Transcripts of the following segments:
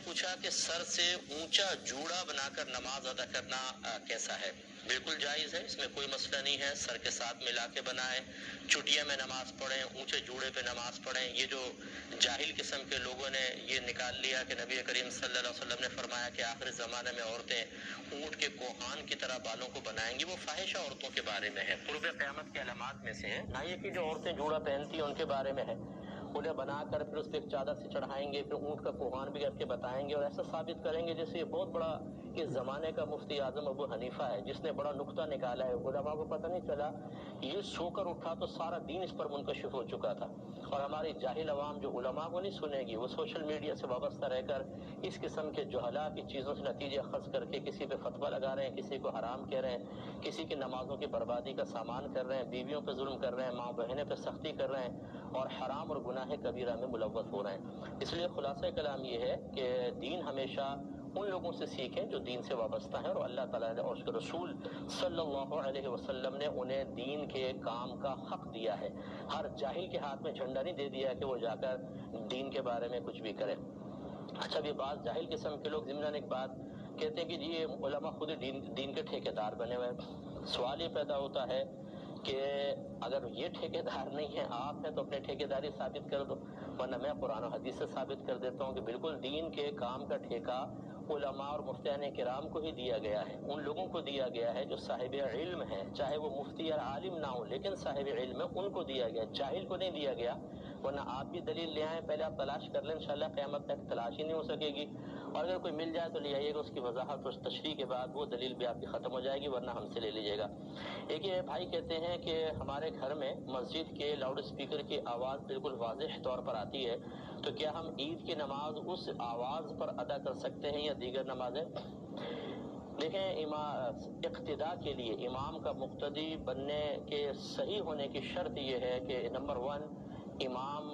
پوچھا کہ سر سے اونچا جوڑا بنا کر نماز ادا کرنا کیسا ہے؟ بالکل جائز ہے، اس میں کوئی مسئلہ نہیں ہے، سر کے ساتھ ملا کے بنائیں، چٹیا میں نماز پڑھیں، اونچے جوڑے پہ نماز پڑھیں۔ یہ جو جاہل قسم کے لوگوں نے یہ نکال لیا کہ نبی کریم صلی اللہ علیہ وسلم نے فرمایا کہ آخر زمانے میں عورتیں اونٹ کے کوہان کی طرح بالوں کو بنائیں گی، وہ فاحشہ عورتوں کے بارے میں ہے، قرب قیامت کی علامات میں سے ہے، نہ یہ کہ جو عورتیں جوڑا پہنتی ہیں ان کے بارے میں ہے۔ انہیں بنا کر پھر اس پہ ایک چادر سے چڑھائیں گے، پھر اونٹ کا کوہان بھی کر کے بتائیں گے اور ایسا ثابت کریں گے جیسے یہ بہت بڑا اس زمانے کا مفتی اعظم ابو حنیفہ ہے جس نے بڑا نکتہ نکالا ہے۔ علماء کو پتہ نہیں چلا، یہ سو کر اٹھا تو سارا دین اس پر منکشف ہو چکا تھا، اور ہماری جاہل عوام جو علماء کو نہیں سنے گی، وہ سوشل میڈیا سے وابستہ رہ کر اس قسم کے جہلاء کی چیزوں سے نتیجے اخذ کر کے کسی پہ فتویٰ لگا رہے ہیں، کسی کو حرام کہہ رہے ہیں، کسی کی نمازوں کی بربادی کا سامان کر رہے ہیں، بیویوں پہ ظلم کر رہے ہیں، ماں بہنیں پہ سختی کر رہے ہیں اور حرام اور گناہ کبیرہ میں ملوث ہو رہے ہیں۔ اس لیے خلاصہ کلام یہ ہے کہ دین ہمیشہ ان لوگوں سے سیکھیں جو دین سے وابستہ ہیں، اور اللہ تعالیٰ نے اور اس کے رسول صلی اللہ علیہ وسلم نے انہیں دین کے کام کا حق دیا ہے۔ ہر جاہل کے ہاتھ میں جھنڈا نہیں دے دیا کہ وہ جا کر دین کے بارے میں کچھ بھی کرے۔ اچھا، بھی بعض جاہل قسم کے لوگ ضمن ایک بات کہتے ہیں کہ جی یہ علماء خود ہی دین کے ٹھیکیدار بنے ہوئے ہیں۔ سوال یہ پیدا ہوتا ہے کہ اگر یہ ٹھیکیدار نہیں ہے، آپ ہیں تو اپنے ٹھیکیداری ثابت کر دو، ورنہ میں قرآن و حدیث سے ثابت کر دیتا ہوں کہ بالکل دین کے کام کا ٹھیکہ علماء اور مفتیان کرام کو ہی دیا گیا ہے، ان لوگوں کو دیا گیا ہے جو صاحب علم ہیں، چاہے وہ مفتی یا عالم نہ ہو لیکن صاحب علم ہے، ان کو دیا گیا، جاہل کو نہیں دیا گیا۔ ورنہ آپ بھی دلیل لے آئیں، پہلے آپ تلاش کر لیں، انشاءاللہ قیامت تک تلاش ہی نہیں ہو سکے گی، اور اگر کوئی مل جائے تو لے آئیے گا، اس کی وضاحت اور تشریح کے بعد وہ دلیل بھی آپ کی ختم ہو جائے گی، ورنہ ہم سے لے لیجیے گا۔ ایک یہ بھائی کہتے ہیں کہ ہمارے گھر میں مسجد کے لاؤڈ اسپیکر کی آواز بالکل واضح طور پر آتی ہے، تو کیا ہم عید کی نماز اس آواز پر ادا کر سکتے ہیں یا دیگر نمازیں؟ دیکھیں، اقتداء کے لیے امام کا مقتدی بننے کے صحیح ہونے کی شرط یہ ہے کہ نمبر 1 امام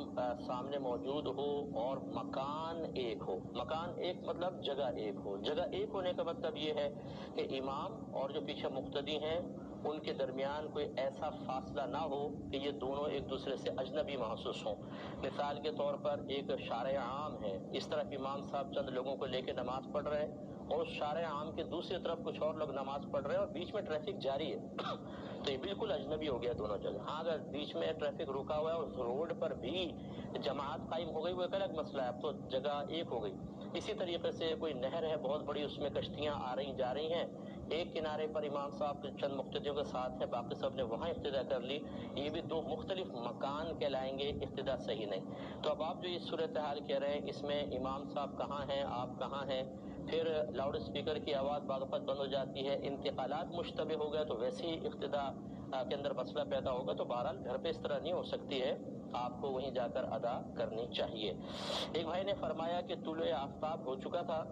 سامنے موجود ہو اور مکان ایک ہو۔ مکان ایک مطلب جگہ ایک ہو۔ جگہ ایک ہونے کا مطلب یہ ہے کہ امام اور جو پیچھے مقتدی ہیں ان کے درمیان کوئی ایسا فاصلہ نہ ہو کہ یہ دونوں ایک دوسرے سے اجنبی محسوس ہوں۔ مثال کے طور پر ایک شارع عام ہے، اس طرف امام صاحب چند لوگوں کو لے کے نماز پڑھ رہے ہیں اور اس شارع عام کے دوسری طرف کچھ اور لوگ نماز پڑھ رہے ہیں اور بیچ میں ٹریفک جاری ہے تو یہ بالکل اجنبی ہو گیا دونوں جگہ۔ ہاں، اگر بیچ میں ٹریفک رکا ہوا ہے اور اس روڈ پر بھی جماعت قائم ہو گئی، وہ ایک الگ مسئلہ ہے، اب تو جگہ ایک ہو گئی۔ اسی طریقے سے کوئی نہر ہے بہت بڑی، اس میں کشتیاں آ رہی جا رہی ہیں، ایک کنارے پر امام صاحب چند مقتدیوں کے ساتھ ہیں، باقی سب نے وہاں اقتداء کر لی، یہ بھی دو مختلف مکان کہلائیں گے، اقتداء صحیح نہیں۔ تو اب آپ جو اس صورتحال کہہ رہے ہیں، اس میں امام صاحب کہاں ہیں، آپ کہاں ہیں، پھر لاؤڈ اسپیکر کی آواز بعض وقت بند ہو جاتی ہے، انتقالات مشتبہ ہو گئے تو ویسے ہی اقتداء کے اندر مسئلہ پیدا ہوگا، تو بہرحال گھر پہ اس طرح نہیں ہو سکتی ہے، آپ کو وہیں جا کر ادا کرنی چاہیے۔ ایک بھائی نے فرمایا کہ طلوع آفتاب ہو چکا تھا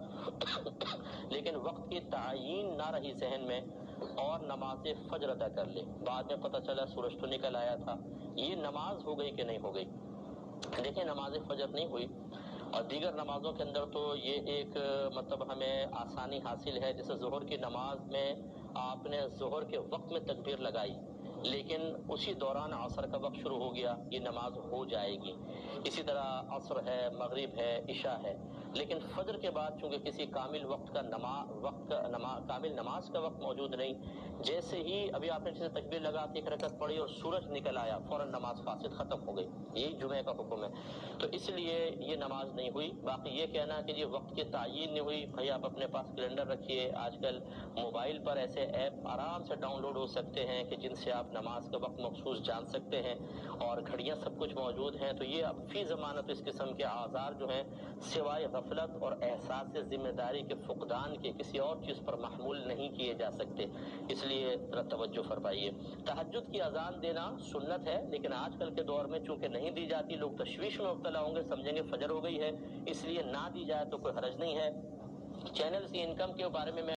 لیکن وقت کی تعیین نہ رہی ذہن میں اور نماز فجر ادا کر لی، بعد میں پتہ چلا سورج تو نکل آیا تھا، یہ نماز ہو گئی کہ نہیں ہو گئی؟ دیکھیں، نماز فجر نہیں ہوئی اور دیگر نمازوں کے اندر تو یہ ایک مطلب ہمیں آسانی حاصل ہے، جیسے ظہر کی نماز میں آپ نے ظہر کے وقت میں تکبیر لگائی لیکن اسی دوران عصر کا وقت شروع ہو گیا، یہ نماز ہو جائے گی۔ اسی طرح عصر ہے، مغرب ہے، عشاء ہے، لیکن فجر کے بعد چونکہ کسی کامل وقت کا کامل نماز کا وقت موجود نہیں، جیسے ہی ابھی آپ نے جیسے تکبیر لگا کے ایک رکعت پڑھی اور سورج نکل آیا، فوراً نماز فاسد ختم ہو گئی، یہی جمعہ کا حکم ہے، تو اس لیے یہ نماز نہیں ہوئی۔ باقی یہ کہنا کہ یہ وقت کی تعیین نہیں ہوئی، بھائی آپ اپنے پاس کیلنڈر رکھیے، آج کل موبائل پر ایسے ایپ آرام سے ڈاؤن لوڈ ہو سکتے ہیں کہ جن سے آپ نماز کا وقت مخصوص جان سکتے ہیں، اور گھڑیاں سب کچھ موجود ہیں، تو یہ اب فی زمانت اس قسم کے آثار جو ہیں سوائے غفلت اور احساس ذمہ داری کے فقدان کے کسی اور چیز پر محمول نہیں کیے جا سکتے، اس لیے ذرا توجہ فرمائیے۔ تہجد کی اذان دینا سنت ہے، لیکن آج کل کے دور میں چونکہ نہیں دی جاتی، لوگ تشویش میں مبتلا ہوں گے، سمجھیں گے فجر ہو گئی ہے، اس لیے نہ دی جائے تو کوئی حرج نہیں ہے۔ چینلز کی انکم کے بارے میں